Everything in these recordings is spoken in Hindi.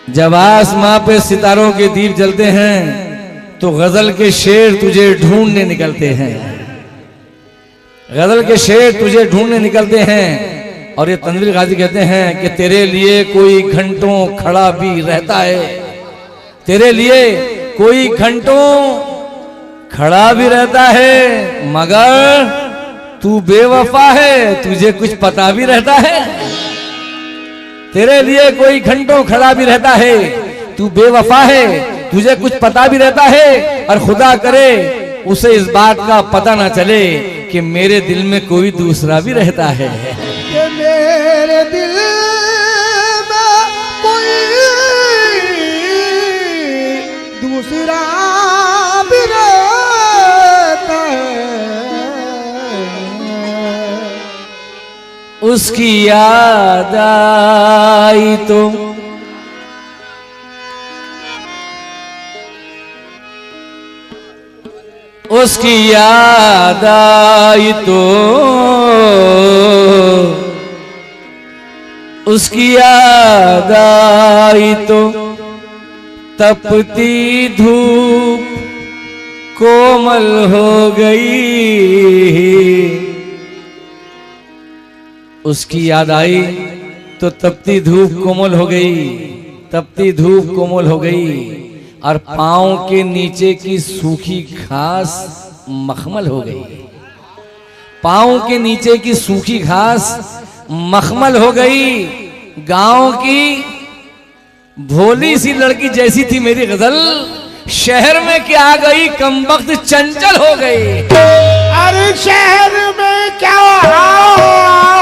जब आसमां पे सितारों के दीप जलते हैं तो गजल के शेर तुझे ढूंढने निकलते हैं, गजल के शेर तुझे ढूंढने निकलते हैं। और ये तनवीर गाजी कहते हैं कि तेरे लिए कोई घंटों खड़ा भी रहता है, तेरे लिए कोई घंटों खड़ा भी रहता है, मगर तू बेवफा है, तुझे कुछ पता भी रहता है। तेरे लिए कोई घंटों खड़ा भी रहता है, तू बेवफा है, तुझे कुछ पता भी रहता है। और खुदा करे उसे इस बात का पता ना चले कि मेरे दिल में कोई दूसरा भी रहता है, कि मेरे दिल में कोई दूसरा भी रहता है। उसकी याद आई तो उसकी याद आई तो उसकी याद आई तो तपती धूप कोमल हो गई। उसकी याद आई तो तपती धूप कोमल हो गई, तपती धूप कोमल हो गई। और पांव के नीचे की सूखी घास मखमल हो गई, पांव के नीचे की सूखी घास मखमल हो गई। गांव की भोली सी लड़की जैसी थी मेरी गजल, शहर में क्या आ गई कमबख्त चंचल हो गई। अरे शहर में क्या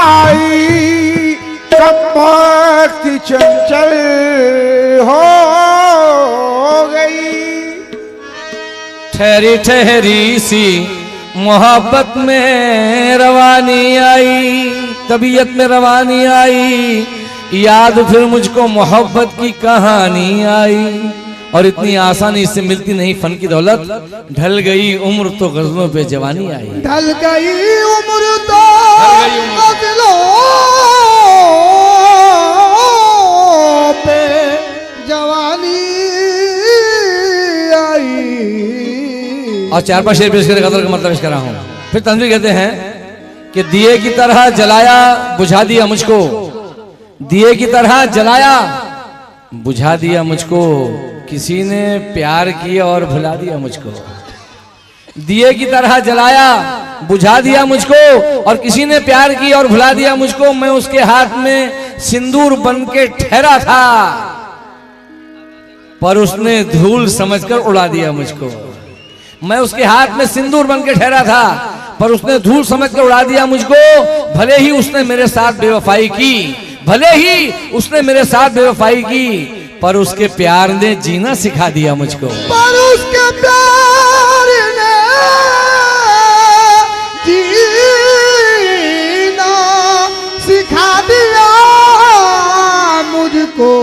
आई कमबख्त चंचल हो गई। ठहरी ठहरी सी मोहब्बत में रवानी आई, तबीयत में रवानी आई, याद फिर मुझको मोहब्बत की कहानी आई। और इतनी आसानी से मिलती नहीं फन की दौलत, ढल गई उम्र तो गजलों पे जवानी आई। ढल गई उम्र तो गजलों पे जवानी आई। और चार पांच शेर पेश कर गजल का मतलब पेश कर रहा हूं। फिर तनवीर कहते हैं कि दिए की तरह जलाया बुझा दिया मुझको, दिए की तरह जलाया बुझा दिया मुझको, किसी ने प्यार किया और भुला दिया मुझको। दिए की तरह जलाया बुझा दिया मुझको और किसी ने प्यार किया और भुला दिया मुझको। मैं उसके हाथ में सिंदूर बन के ठहरा था, पर उसने धूल समझकर उड़ा दिया मुझको। मैं उसके हाथ में सिंदूर बन के ठहरा था, पर उसने धूल समझकर उड़ा दिया मुझको। भले ही उसने मेरे साथ बेवफाई की, भले ही उसने मेरे साथ बेवफाई की, पर उसके प्यार ने जीना सिखा दिया मुझको। पर उसके प्यार ने जीना सिखा दिया मुझको।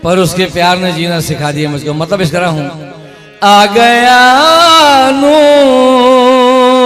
पर उसके प्यार ने जीना सिखा दिया मुझको। मतलब इस तरह हूं, आ गया नूर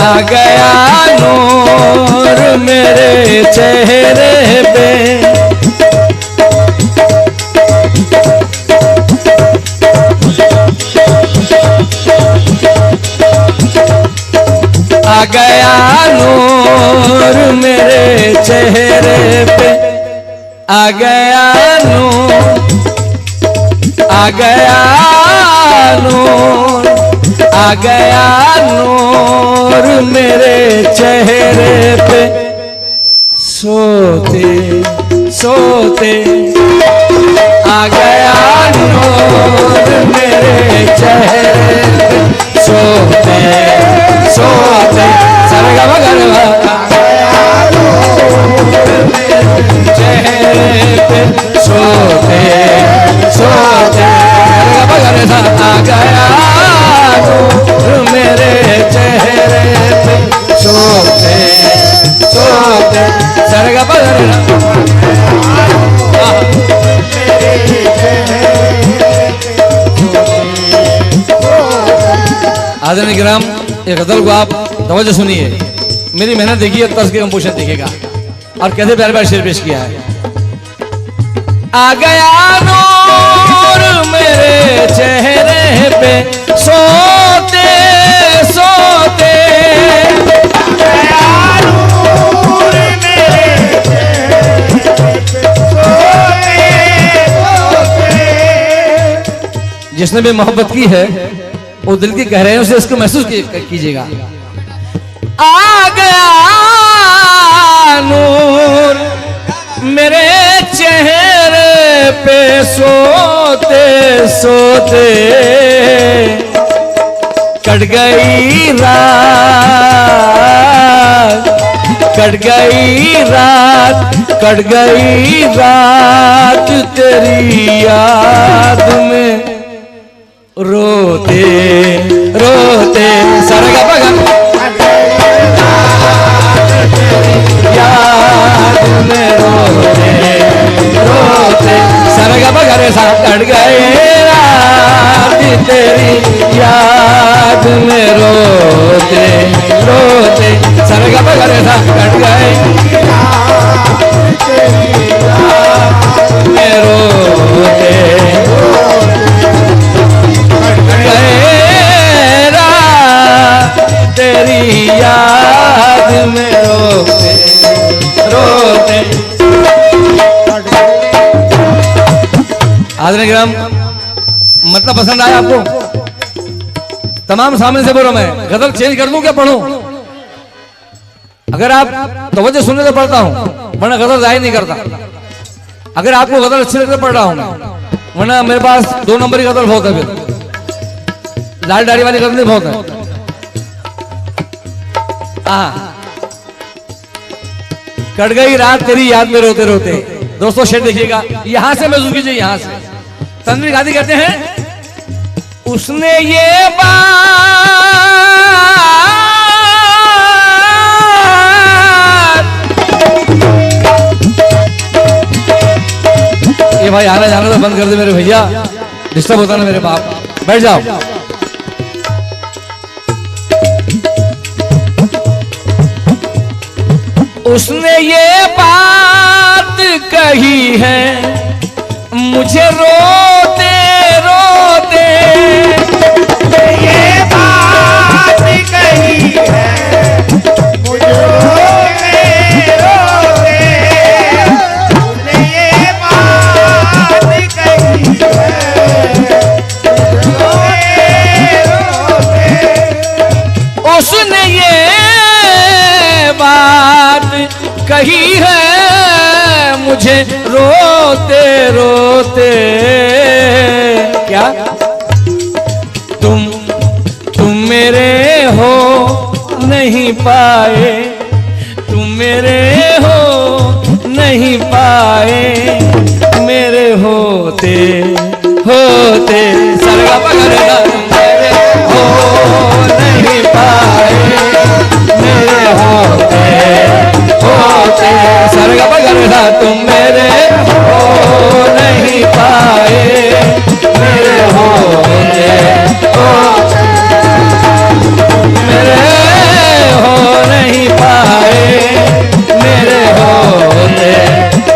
आ गया नूर मेरे चेहरे पे, आ गया नूर मेरे चेहरे पे आ गया नूर, आ गया नूर, आ गया नूर मेरे चेहरे पे। सोते सोते आ गया नूर मेरे चेहरे पे। सोते सोते सरगा मगरवा आ गया नूर मेरे चेहरे पे। सोते सोते सरगा मगरवा आ गया नूर मेरे चेहरे पे। सोते सोते सरगा मगरवा आदरणीय गिराम, एक गजल को आप तवज्जो सुनिए, मेरी मेहनत देखिए, तर्ज के कंपोजिशन देखिएगा और कैसे प्यार प्यार शेर पेश किया है। आ गया नूर मेरे चेहरे पे सोते सोते। आ गया नूर मेरे चेहरे पे सोते सोते। जिसने भी मोहब्बत की है वो दिल की गहराइयों से इसको महसूस कीजिएगा। आ गया नूर मेरे चेहरे पे सोते सोते। कट गई रात, कट गई रात, कट गई रात तेरी याद में रोते रोते। सरगा बगन याद में रोते रोते। सरगा बगरे सा कट गए रात तेरी याद में रोते रोते। सरगा बगरे सा कट गए में रोते तेरी याद में रोते रोते। आदरणीय गिराम, मतलब पसंद आया आपको? तमाम सामने से बोलो, मैं गजल चेंज कर दूं क्या पढ़ूं? अगर आप तवज्जो सुनने तो पढ़ता हूं, वरना गजल जाहिर नहीं करता। अगर आपको गजल अच्छी लगती पढ़ रहा हूं मैं, वरना मेरे पास 2 नंबर की गजल बहुत है, फिर लाल दाढ़ी वाली गजल बहुत है। कट गई रात तेरी याद में रोते रोते। दोस्तों शेर देखिएगा, यहां से महसूस कीजिए, यहां से। तनवीर गाजी कहते हैं, उसने ये बात ये भाई आना जाना तो बंद कर दे मेरे भैया, डिस्टर्ब होता ना मेरे बाप। बैठ जाओ। उसने ये बात कही है मुझे रोते रोते। ये बात कही है मुझे रोते रोते। उसने ये बात कही है रोते रोते। उसने ये बात कही है मुझे रोते रोते। क्या तुम मेरे हो नहीं पाए, तुम मेरे हो नहीं पाए, मेरे होते होते। सरगा पकड़ेगा, तुम मेरे हो नहीं पाए, मेरे होते होते। सरगा पकड़ेगा, तुम मेरे हो नहीं पाए, मेरे होते होते। मेरे हो नहीं पाए, मेरे होते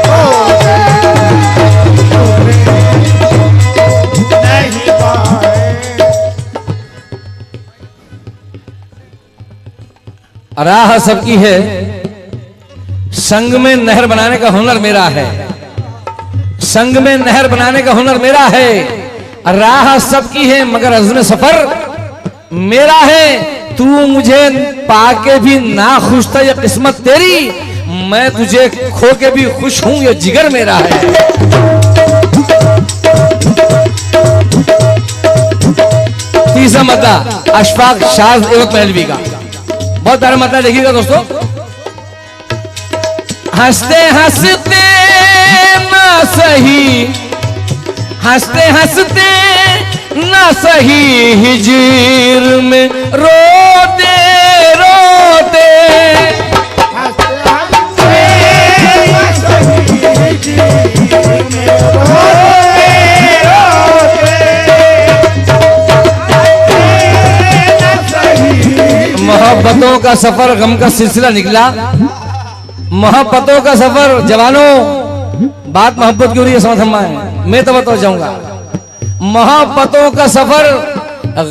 होते। नहीं पाए। राह सबकी है संग में नहर बनाने का हुनर मेरा है, संग में नहर बनाने का हुनर मेरा है। राह सबकी है मगर अज़्म सफर मेरा है। तू मुझे पाके भी ना खुश था, ये किस्मत तेरी, मैं तुझे खो के भी खुश हूं, ये जिगर मेरा है। तीसरा मद्दा अशफाक शाज एवं महलवी का, बहुत प्यारा मद्दा देखिएगा दोस्तों। हंसते हंसते ना सही, हंसते हंसते ना सही, हिजर में रोते रोते, मोहब्बतों का सफर गम का सिलसिला निकला। मोहब्बतों का सफर, जवानों बात मोहब्बत की हो रही है, समझ में आए, मैं तो बता जाऊंगा। मोहब्बतों का सफर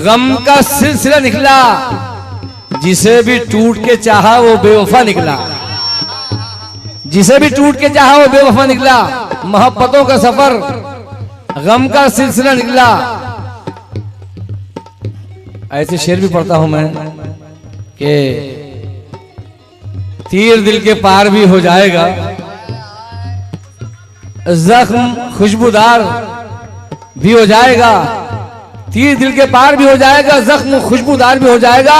गम का सिलसिला निकला, जिसे भी टूट के चाहा वो बेवफा निकला, जिसे भी टूट के चाहा वो बेवफा निकला। मोहब्बतों का सफर गम का सिलसिला निकला। ऐसे शेर भी पढ़ता हूं मैं कि तीर दिल के पार भी हो जाएगा, जख्म खुशबूदार भी हो जाएगा, तीर दिल के पार भी हो जाएगा, जख्म खुशबूदार भी हो जाएगा।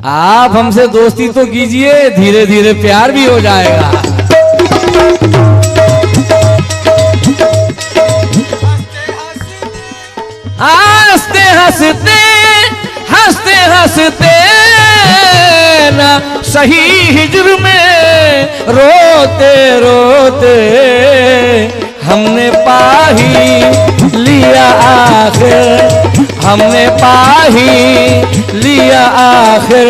आप हमसे दोस्ती तो कीजिए, धीरे धीरे प्यार भी हो जाएगा। हंसते हंसते, हंसते हंसते ना सही, हिजर में रोते रोते, हमने पा ही लिया आखिर, हमने पा ही लिया आखिर,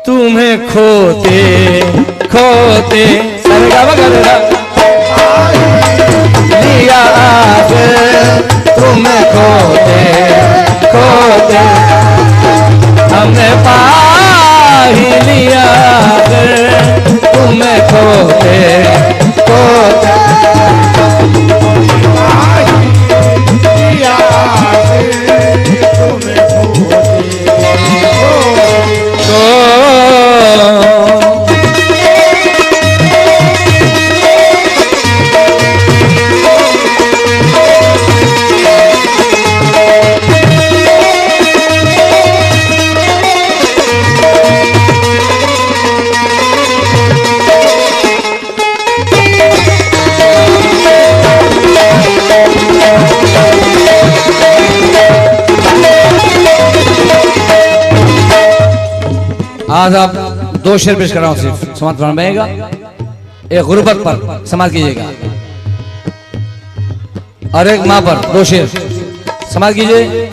तुम्हें खोते खोते लिया आखिर, तुम्हें खोते खोते, हमने पा ही लिया आखिर, तुम्हें खोते खोते, आज आप दो शेर पेश कर रहा हूं, सिर्फ समाज फरमाइएगा। एक गुर्बत पर समाज कीजिएगा और एक मां पर दो शेर समाज कीजिए।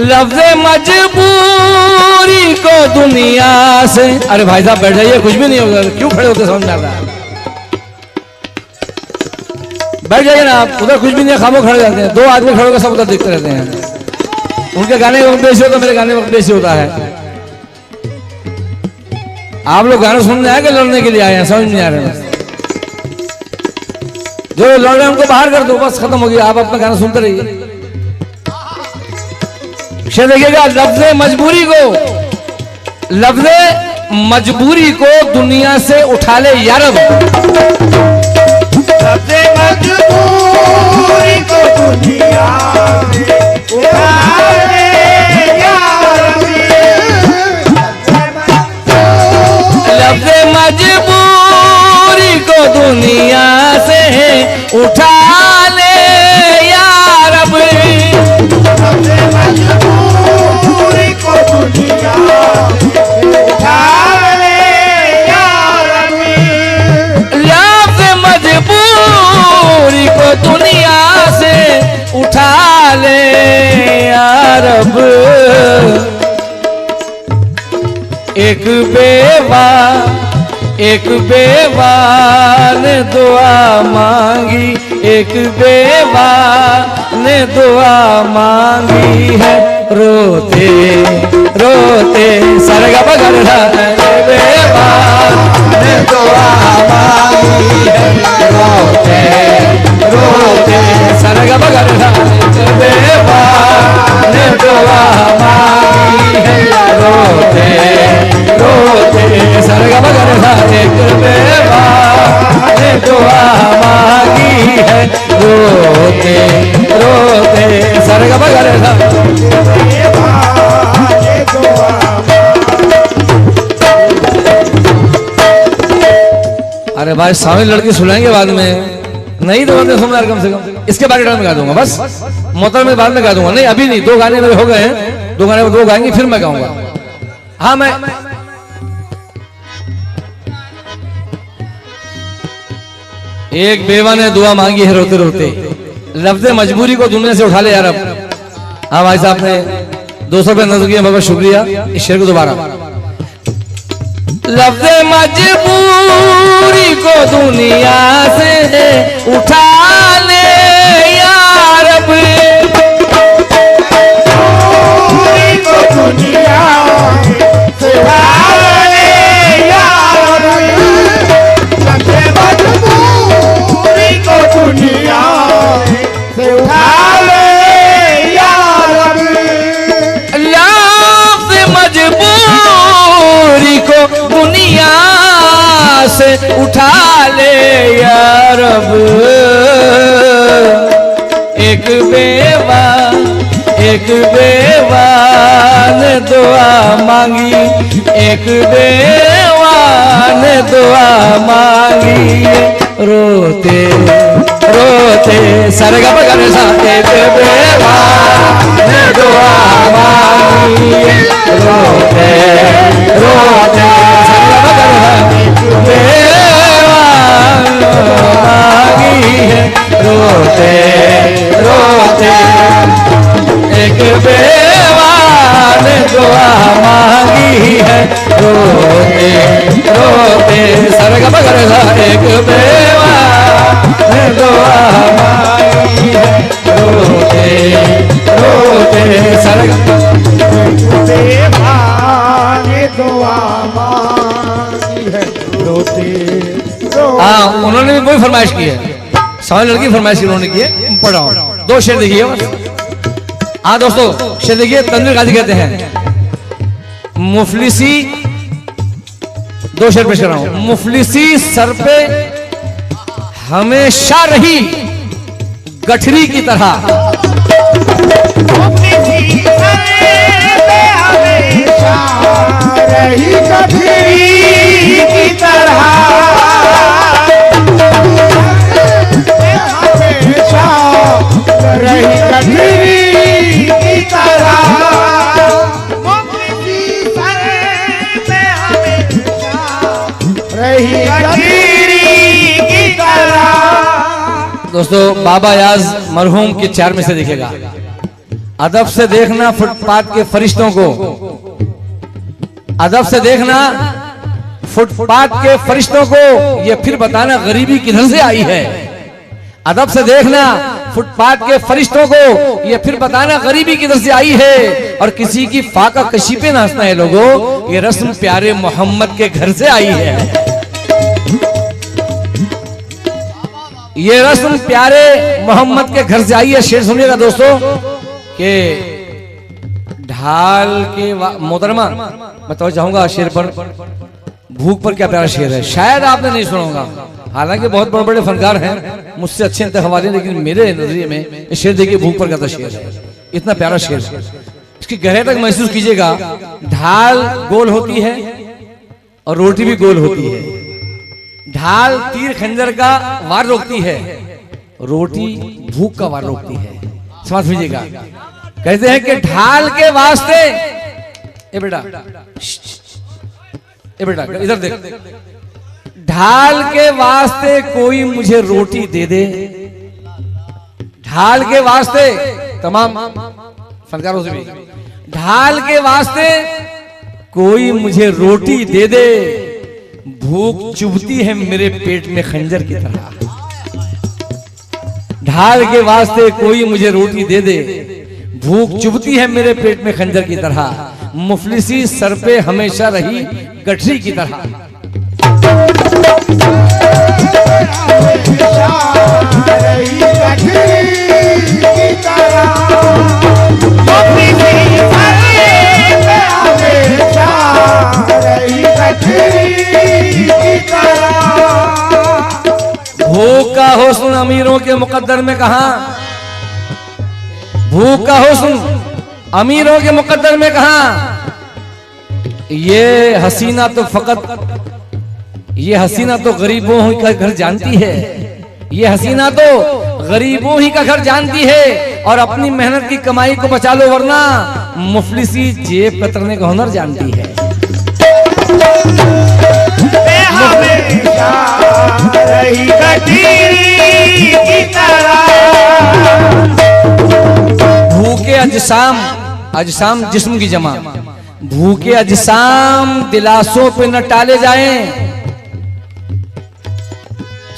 लफ्ज़ मजबूरी को दुनिया से, अरे भाई साहब बैठ जाइए, कुछ भी नहीं होगा, क्यों खड़े होते समझ में आता है, बैठ जाइए ना आप, उधर कुछ भी नहीं, खामोश खड़े जाते हैं, दो आदमी खड़े होकर सब उधर देखते रहते हैं। उनके गाने वक्त बेसी होता, मेरे गाने वक्त बेसी होता है। आप लोग गाने सुनने आए कि लड़ने के लिए आए हैं, समझ नहीं आ रहे हैं। जो लड़ रहे हैं उनको बाहर कर दो, बस खत्म हो गया, आप अपना गाना सुनते रहिए। देखिएगा, लफ्ज़ मजबूरी को, लफ्ज़ मजबूरी को दुनिया से उठा ले यारब, लफ्ज़ मजबूरी को दुनिया से उठा ले यारब, लफ्ज़ मजबूरी को दुनिया से उठा ले यारब, लफ्ज़ मजबूरी को दुनिया से उठा ले यारब, लफ्ज़ मजबूरी को दुनिया से उठा ले यारब। एक बेवा ने दुआ मांगी, एक बेवा ने दुआ मांगी है, रोते रोते सारे गा भाई सामने लड़की सुनाएंगे बाद में, नहीं तो बंदे सुनना कम से कम। इसके बाद में गा दूंगा, बस मोहतरम में बाद में गा दूंगा। नहीं अभी नहीं, 2 गाने मेरे हो गए हैं, 2 गाने 2 गाएंगे फिर मैं गाऊंगा। हाँ मैं एक बेवा ने दुआ मांगी है रोते रोते, लफ्ज़ मजबूरी को दुनिया से उठा ले यार अब। हाँ भाई साहब ने 200 रुपये नजर किया, बहुत शुक्रिया। इस शेर को दोबारा, लफ्ज़ मजबूरी को दुनिया से उठा ले यार अब, मजबूरी को दुनिया से उठा ले यार, लफ्ज़ मजबूरी को दुनिया से उठा ले यार, लफ्ज़ मजबूरी को दुनिया से उठा ले यार अब। एक बेवा ने दुआ मांगी, एक बेवा ने दुआ मांगी, रोते रोते सरगा पकड़े साथ, एक बेवा ने दुआ मांगी, रोते रोते सरगा पकड़े मांगी है, रोते रोते एक बेवा ने दुआ मांगी है, रोते रोते सरगा पकड़े सा, एक बेवा ने दुआ मांगी है, रोते रोते सरगा बेवा ने दुआ मांगी है, रोते रोते। हाँ उन्होंने भी वही फरमाइश की है, सामने लड़की फरमाइश उन्होंने की है। पढ़ा हूं 2 शेर देखिए बस। हाँ दोस्तों शेर देखिए, तंजीर गाजी कहते हैं मुफलिसी, 2 शेर पेश कर रहा हूं। मुफलिसी सर पे हमेशा रही गठरी की तरह, रही गठरी की तरह, हमेशा रही गठरी की तरह, मुफलिसी सर पे हमेशा रही गठरी की तरह। दोस्तों बाबा याज मरहूम की 4 में से दिखेगा, अदब से देखना फुटपाथ के फरिश्तों को, अदब से देखना फुटपाथ के फरिश्तों को, ये फिर बताना गरीबी किधर से आई है। अदब से देखना फुटपाथ के फरिश्तों को, ये फिर बताना गरीबी किधर से आई है। और किसी की फाका कशी पे नाचना है लोगों, ये रस्म प्यारे मोहम्मद के घर से आई है। ये रस्म प्यारे मोहम्मद के घर से आई है। शेर सुनिएगा दोस्तों कि ढाल के मोहतरमा मैं तो चाहूंगा शेर पर, भूख पर क्या प्यारा शेर है, शायद आपने नहीं सुना होगा। हालांकि बहुत बड़े बड़े फनकार हैं मुझसे अच्छे हवाले, लेकिन मेरे नजरिए में ये शेर देखिए भूख पर क्या शेर है, इतना प्यारा शेर है। इसकी गहराई तक महसूस कीजिएगा। ढाल गोल होती है और रोटी भी गोल होती है। ढाल तीर खंजर का वार रोकती है, रोटी भूख का वार रोकती है। समझ लीजिएगा। कहते हैं कि ढाल के वास्ते, ए बेटा इधर देख, ढाल के वास्ते कोई मुझे रोटी दे दे, ढाल के वास्ते, तमाम फनकारों से भी, ढाल के वास्ते कोई मुझे रोटी दे दे, भूख चुभती है मेरे पेट में खंजर की तरह। ढाल के वास्ते कोई मुझे रोटी दे दे, भूख चुभती है मेरे पेट में खंजर की तरह, मुफलिसी सर पे हमेशा रही गठरी की तरह। भूख का हुस्न अमीरों के मुकद्दर में कहा, भूख का हुस्न अमीरों के मुकद्दर में कहा, ये हसीना तो फकत ये हसीना तो गरीबों ही का घर जानती है, ये हसीना तो गरीबों ही का घर जानती है। और अपनी मेहनत की कमाई को बचा लो, वरना मुफलिसी जेब कतरने का हुनर जानती है। हमेशा रही कटीरी की तरह। भूखे अजसाम, अजसाम जिस्म की जमा, भूखे अजसाम दिलासों पे न टाले जाएं,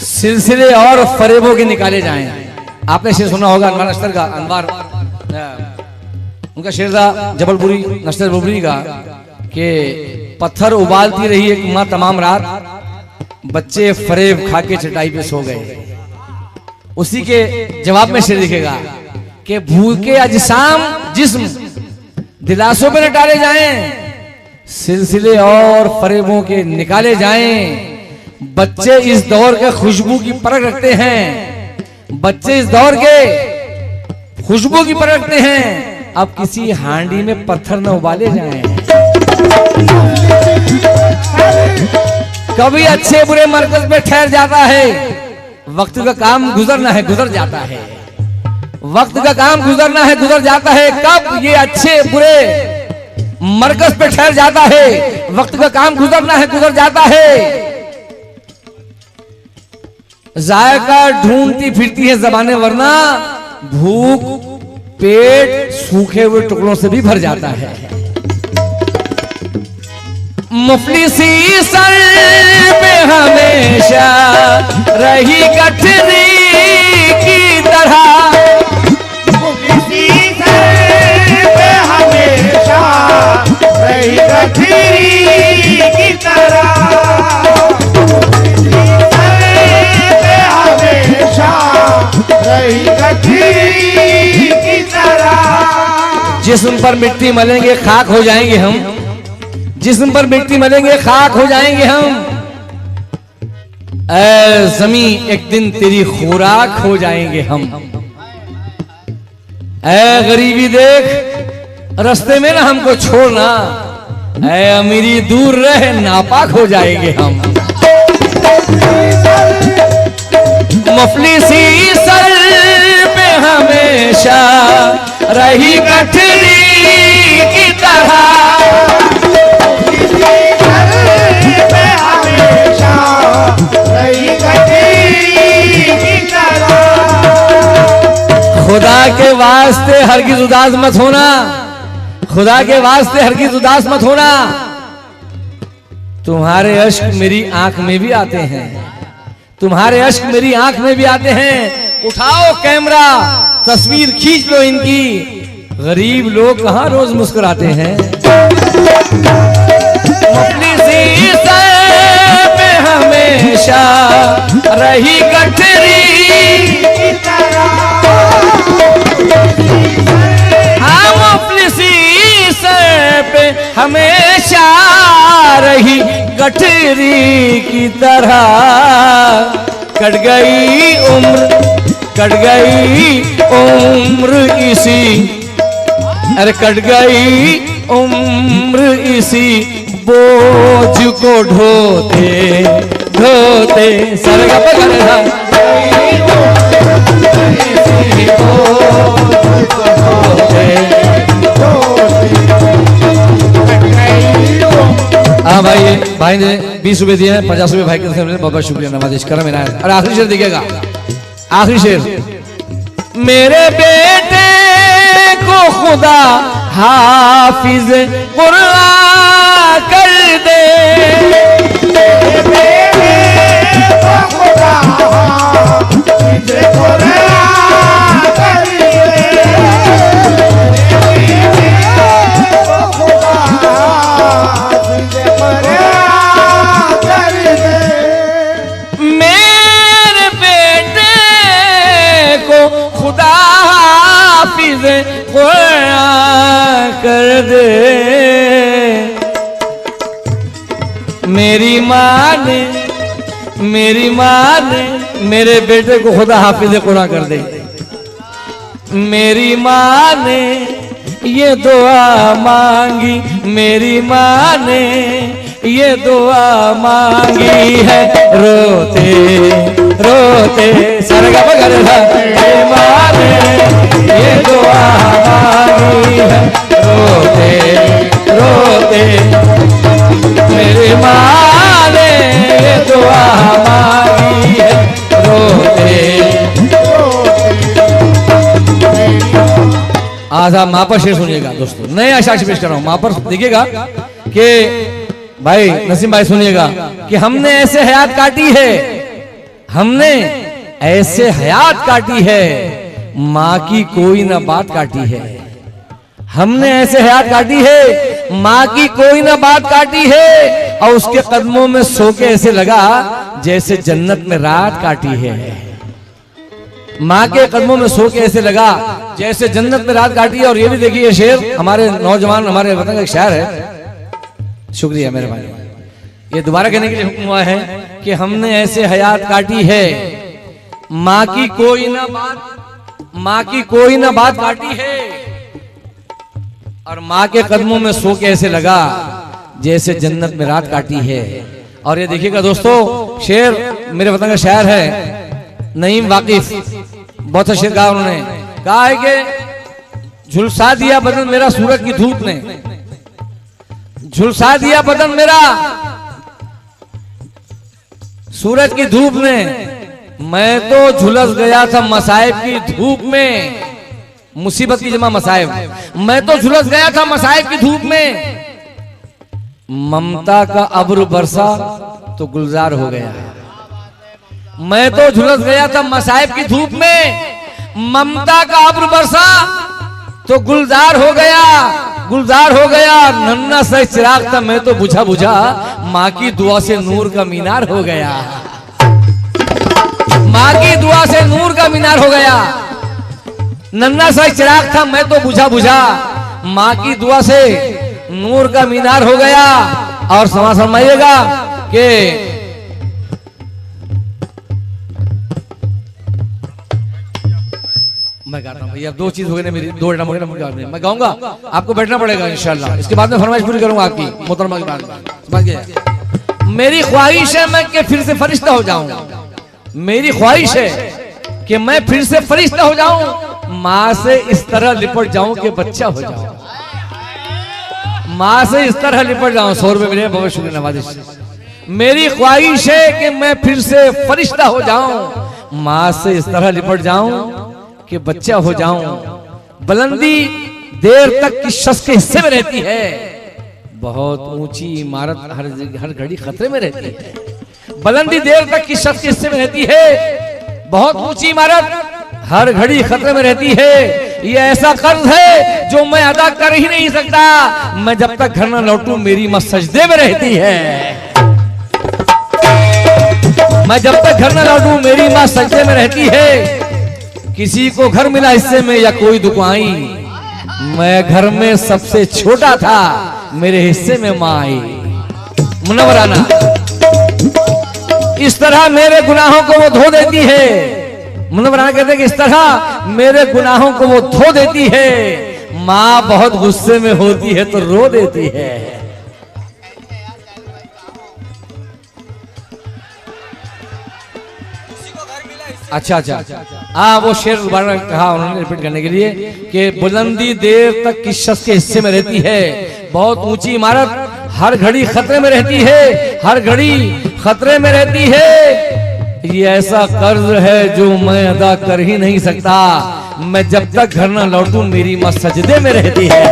सिलसिले और फरेबों के निकाले जाएं। आपने शेर सुना होगा अनवर नश्तर का, अनवर उनका शेर था जबलपुरी नश्तर बुबरी का, कि पत्थर उबालती रही एक माँ तमाम रात, बच्चे फरेब खा के चटाई पे सो गए। उसी के जवाब में शेर लिखेगा कि भूखे अजसाम जिस्म दिलासों पे न टाले जाएं, सिलसिले और फरेबों के निकाले जाएं। बच्चे इस दौर के खुशबू की परख रखते हैं, बच्चे इस दौर के खुशबू की परख रखते हैं। अब किसी हांडी में पत्थर न उबाले जाएं। कभी अच्छे बुरे मरकज पे ठहर जाता है, वक्त का काम गुजरना है गुजर जाता है, वक्त का काम गुजरना है गुजर जाता है। कब ये अच्छे बुरे मरकज पे ठहर जाता है, वक्त का काम गुजरना है गुजर जाता है। जायका ढूंढती फिरती है जबानें, वरना भूख पेट सूखे हुए टुकड़ों से भी भर जाता है। मुफलिसी सर पे हमेशा रही गठरी की तरह, मुफलिसी सर पे हमेशा रही गठरी की तरह। रही गठरी की तरह। जिस्म पर मिट्टी मलेंगे खाक हो जाएंगे हम, जिस्म पर मिट्टी मलेंगे खाक हो जाएंगे हम। ऐ ज़मी एक दिन तेरी खुराक हो जाएंगे हम। ऐ गरीबी देख रास्ते में ना हमको छोड़ना, ऐ अमीरी दूर रहे नापाक हो जाएंगे हम। मुफलिसी सर पे हमेशा रही गठरी की तरह, पे हमेशा रही गठरी की तरह। खुदा के वास्ते हरगिज़ उदास मत होना, खुदा के वास्ते हरगिज़ उदास मत होना। तुम्हारे अश्क मेरी आंख में भी आते हैं, तुम्हारे अश्क मेरी आंख में भी आते हैं। उठाओ कैमरा तस्वीर खींच लो इनकी, गरीब लोग कहां रोज मुस्कुराते हैं। मुफलिसी सर पे हमेशा रही गठरी की तरह। हाँ मुफलिसी सर पे हमेशा रही गठरी की तरह। कट गई उम्र, कट गई उम्र इसी, अरे कट गई उम्र इसी बोझ को ढोते ढोते। सरगा पकड़ा हाँ भाई, भाई ने 20 रुपए दिए हैं, 50 रुपए भाई के बहुत बहुत शुक्रिया, नवाजिश करम इनायत। और आखिरी शेर दिखेगा, आखिरी शेर। मेरे बेटे को खुदा हाफिज कुरान कर दे, मेरे बेटे को खुदा हाफिज कुरान कर दे। मेरे बेटे को खुदा हाफिज कुरान कर दे। मेरी माँ ने मेरे बेटे को खुदा हाफिज कुरान कर दे। मेरी माँ ने ये दुआ मांगी, मेरी माँ ने ये दुआ मांगी है रोते रोते सरगा बगरहा माँ ने ये दुआ मांगी है रोते रोते मेरी माँ ने ये दुआ मांगी है रोते। आज आप माँ पर शेर सुनिएगा दोस्तों, नए अशाक्ष पेश कर रहा हूं। माँ पर देखिएगा कि भाई नसीम भाई सुनिएगा कि हमने ऐसे हयात काटी है, हमने ऐसे हयात काटी है, माँ की कोई ना बात काटी है। हमने ऐसे हयात काटी है, माँ की कोई ना बात काटी है, और उसके कदमों में सो के ऐसे लगा जैसे जन्नत में रात काटी है। माँ के कदमों में सो के ऐसे लगा जैसे जन्नत में रात काटी है। और ये भी देखिए शेर हमारे नौजवान हमारे वतन का एक शायर है, शुक्रिया मेरे भाई, ये दोबारा कहने के लिए हुक्म हुआ है कि हमने ऐसे हयात काटी है, माँ की कोई ना बात, माँ की कोई ना बात काटी है, और माँ के कदमों में सो के ऐसे लगा जैसे जन्नत में रात काटी है। और ये देखिएगा दोस्तों, शेर मेरे वतन का शायर है नईम वाकिफ, बहुत अच्छा शेर कहा उन्होंने, कहा है कि झुलसा दिया बदन मेरा सूरज की धूप ने, झुलसा दिया बदन मेरा सूरज की धूप ने, मैं तो झुलस गया था मसाइब की धूप में, मुसीबत की जमा मसाइब, मैं तो झुलस गया था मसाइब की धूप में, ममता का अब्र बरसा तो गुलजार हो गया। मैं तो झुलस गया था मसाइब की धूप में, ममता का अब्र बरसा तो गुलजार हो गया, गुलजार हो गया। नन्ना सा चिराग था मैं तो बुझा बुझा, माँ की दुआ से नूर का मीनार हो गया, माँ की दुआ से नूर का मीनार हो गया। नन्ना सा चिराग था मैं तो बुझा बुझा, माँ की दुआ से नूर का मीनार हो गया। और समाज फरमाइएगा कि मैं गाता हूं भैया, दो चीज हो गई ना मेरी, दो आइटम हो गए ना, मैं गाऊंगा, आपको बैठना पड़ेगा इंशाल्लाह। इसके बाद में फरमाइश पूरी करूंगा आपकी मोहतरमा की बात, समझ गए। मेरी ख्वाहिश है मैं कि फिर से फरिश्ता हो जाऊं, मेरी ख्वाहिश है कि मैं फिर से फरिश्ता हो जाऊं, माँ से इस तरह लिपट जाऊं कि बच्चा हो जाऊं, माँ से इस तरह लिपट जाऊं। 100 रुपए मिले, बहुत शुक्रिया नवाजिश। मेरी ख्वाहिश है कि मैं फिर से फरिश्ता हो जाऊं, माँ से इस तरह लिपट जाऊं कि बच्चा हो जाऊं। बुलंदी देर तक की शख्स के हिस्से में रहती है, बहुत ऊंची इमारत हर घड़ी खतरे में रहती है। बुलंदी देर तक की शख्स के हिस्से में रहती है, बहुत ऊंची इमारत हर घड़ी खतरे में रहती है। ये ऐसा कर्ज है जो मैं अदा कर ही नहीं सकता, मैं जब तक घर न लौटूं मेरी मां सजदे में रहती है, मैं जब तक घर न लौटूं मेरी मां सजदे में रहती है। किसी को घर मिला हिस्से में या कोई दुकाई, मैं घर में सबसे छोटा था, मेरे हिस्से में मां आई। मुनव्वराना इस तरह मेरे गुनाहों को वो धो देती है, मुनव्वराना कहते हैं कि इस तरह मेरे गुनाहों को वो धो देती है। मां बहुत गुस्से में होती है तो रो देती है। अच्छा अच्छा, हाँ वो शेर दोबारा कहा उन्होंने रिपीट करने के लिए कि बुलंदी देर तक किस शख्स के हिस्से में रहती है, बहुत ऊंची इमारत हर घड़ी खतरे में रहती है, हर घड़ी खतरे में रहती है। ये ऐसा कर्ज है जो मैं अदा कर ही नहीं सकता, मैं जब तक घर न लौटूं मेरी मां सजदे में रहती है।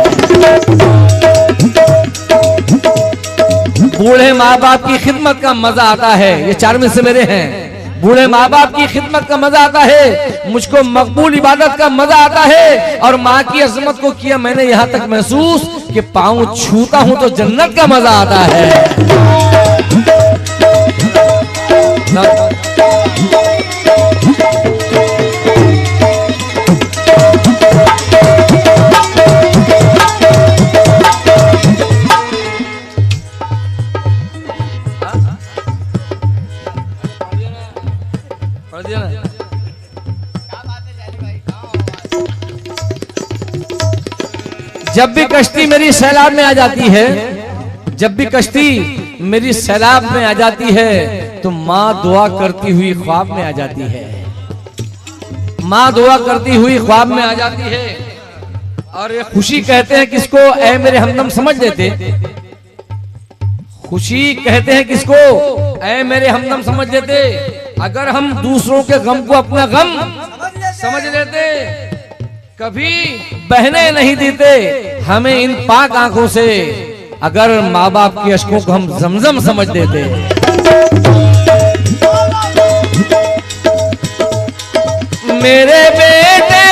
बूढ़े माँ बाप की खिदमत का मजा आता है, ये 4 में से मेरे हैं। बूढ़े माँ बाप की खिदमत का मजा आता है, मुझको मकबूल इबादत का मजा आता है, और माँ की अजमत को किया मैंने यहाँ तक महसूस कि पाँव छूता हूँ तो जन्नत का मजा आता है। जब भी कश्ती मेरी सैलाब में आ जाती है, जब भी कश्ती मेरी सैलाब में आ जाती है तो माँ दुआ करती हुई ख्वाब में आ जाती है। माँ दुआ करती हुई ख्वाब में आ जाती है। और ये खुशी कहते हैं किसको? ऐ मेरे हमदम समझ लेते। खुशी कहते हैं किसको? ऐ मेरे हमदम समझ लेते। अगर हम दूसरों के गम को अपना गम समझ लेते, कभी बहने नहीं देते हमें इन पाक आंखों से। अगर माँ बाप के अश्कों को हम जमजम समझ लेते। मेरे बेटे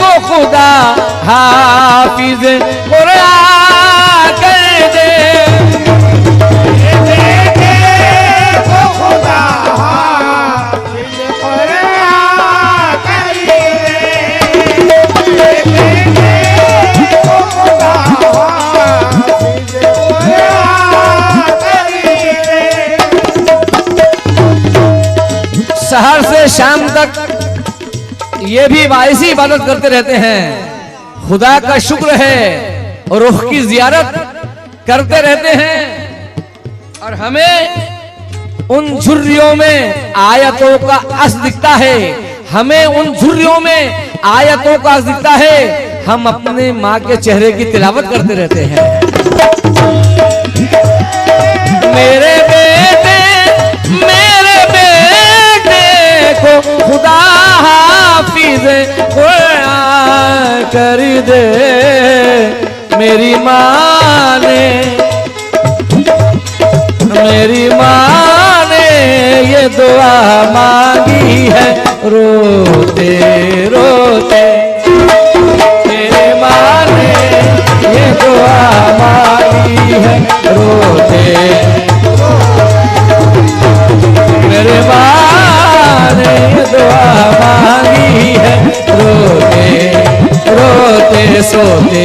को खुदा हाफिज कुरान कर दे। शहर से शाम तक ये भी वाइसी इबादत करते रहते हैं। खुदा का शुक्र है और रूह की जियारत करते रहते हैं। और हमें उन झुर्रियों में आयतों का असर दिखता है। हमें उन झुर्रियों में आयतों का असर दिखता है। हम अपने माँ के चेहरे की तिलावत करते रहते हैं। मेरे बेटे को खुदा हाफिज कुरान कर दे। मेरी माँ ने ये दुआ मांगी है रोते रोते। मेरी माँ ने ये दुआ मांगी है रोते। मेरे माँ ने ये दुआ मांगी है रोते रोते सोते